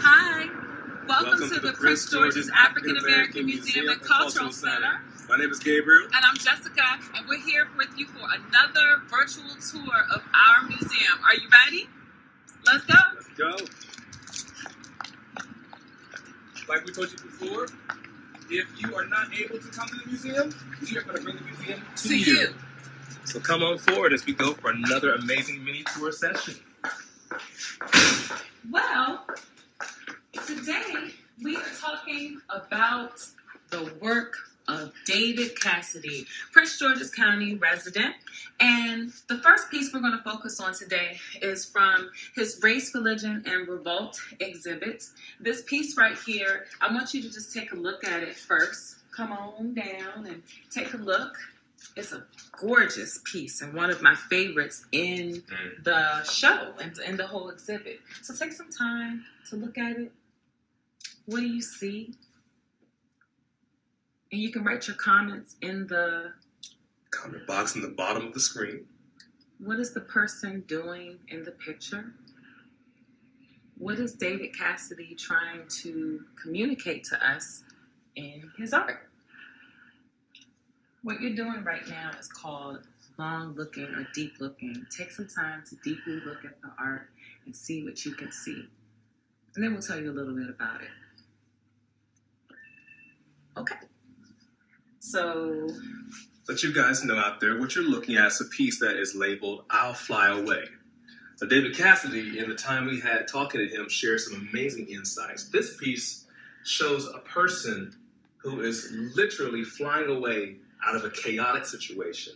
Hi, welcome to the Prince George's African American Museum and Cultural Center. My name is Gabriel. And I'm Jessica, and we're here with you for another virtual tour of our museum. Are you ready? Let's go. Let's go. Like we told you before, if you are not able to come to the museum, we are going to bring the museum to you. So come on forward as we go for another amazing mini tour session. Well, today we are talking about the work of David Cassidy, Prince George's County resident. And the first piece we're going to focus on today is from his Race, Religion, and Revolt exhibit. This piece right here, I want you to just take a look at it first. Come on down and take a look. It's a gorgeous piece and one of my favorites in the show and in the whole exhibit. So take some time to look at it. What do you see? And you can write your comments in the comment box in the bottom of the screen. What is the person doing in the picture? What is David Cassidy trying to communicate to us in his art? What you're doing right now is called long looking or deep looking. Take some time to deeply look at the art and see what you can see. And then we'll tell you a little bit about it. Okay. So, let you guys know out there, what you're looking at is a piece that is labeled, I'll Fly Away. So David Cassidy, in the time we had talking to him, shared some amazing insights. This piece shows a person who is literally flying away out of a chaotic situation.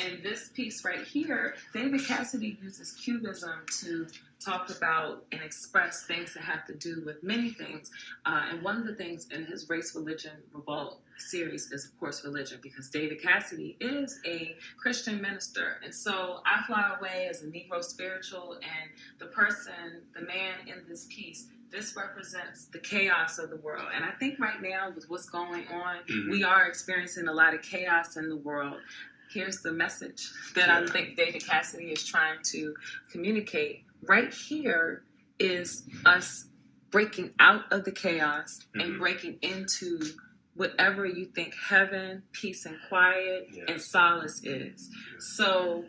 And this piece right here, David Cassidy uses cubism to talk about and express things that have to do with many things. And one of the things in his Race, Religion, Revolt series is, of course, religion, because David Cassidy is a Christian minister. And so I Fly Away as a Negro spiritual, and the person, the man in this piece, this represents the chaos of the world. And I think right now with what's going on, we are experiencing a lot of chaos in the world. Here's the message that I think David Cassidy is trying to communicate. Right here is us breaking out of the chaos and breaking into whatever you think heaven, peace, and quiet and solace is. So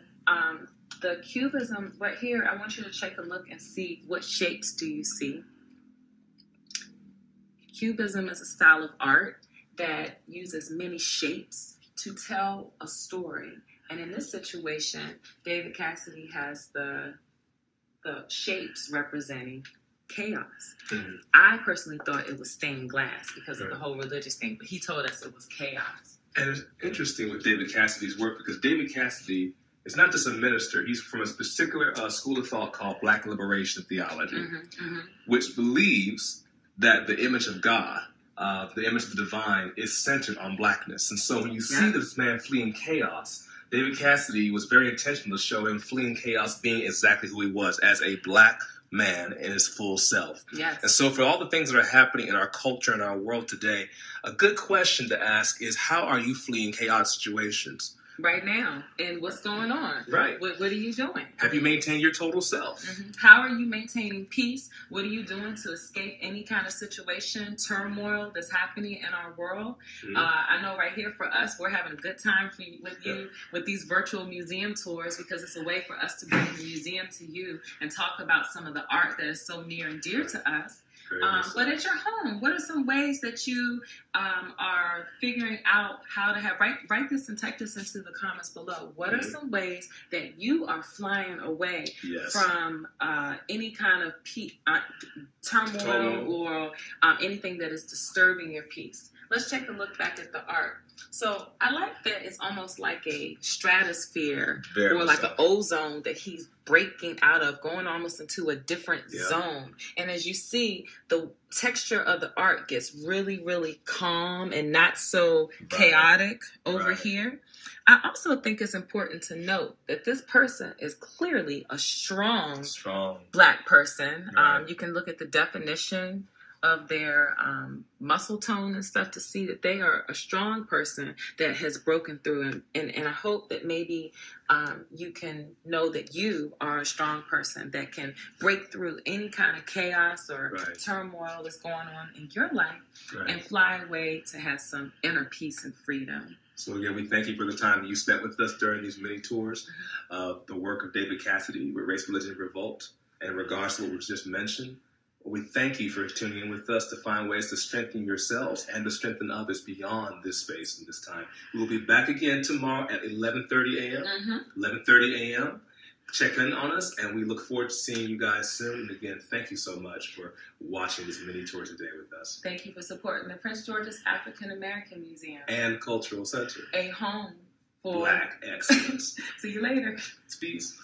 the cubism right here, I want you to take a look and see what shapes do you see. Cubism is a style of art that uses many shapes to tell a story. And in this situation, David Cassidy has the shapes representing chaos. I personally thought it was stained glass because of the whole religious thing, but he told us it was chaos. And it's interesting with David Cassidy's work because David Cassidy is not just a minister. He's from a particular school of thought called Black Liberation Theology, which believes that the image of God, the image of the divine, is centered on blackness. And so when you see this man fleeing chaos, David Cassidy was very intentional to show him fleeing chaos, being exactly who he was as a black man in his full self. And so for all the things that are happening in our culture and our world today, a good question to ask is, how are you fleeing chaotic situations? Right now, and what's going on? What are you doing? Have you maintained your total self? How are you maintaining peace? What are you doing to escape any kind of situation, turmoil that's happening in our world? I know right here for us, we're having a good time with you with these virtual museum tours, because it's a way for us to bring the museum to you and talk about some of the art that is so near and dear to us. But at your home, what are some ways that you are figuring out how to have, write this and type this into the comments below. What are some ways that you are flying away from any kind of turmoil or anything that is disturbing your peace? Let's take a look back at the art. So I like that it's almost like a stratosphere or like an ozone that he's breaking out of, going almost into a different zone. And as you see, the texture of the art gets really, really calm and not so chaotic over here. I also think it's important to note that this person is clearly a strong black person. You can look at the definition of their muscle tone and stuff to see that they are a strong person that has broken through. And I hope that maybe you can know that you are a strong person that can break through any kind of chaos or turmoil that's going on in your life and fly away to have some inner peace and freedom. So again, we thank you for the time that you spent with us during these mini tours of the work of David Cassidy with Race, Religion, and Revolt. And in regards to what was just mentioned, we thank you for tuning in with us to find ways to strengthen yourselves and to strengthen others beyond this space and this time. We will be back again tomorrow at 11:30 a.m. 11:30 a.m. Check in on us, and we look forward to seeing you guys soon. And again, thank you so much for watching this mini tour today with us. Thank you for supporting the Prince George's African American Museum and Cultural Center, a home for Black excellence. See you later. Peace.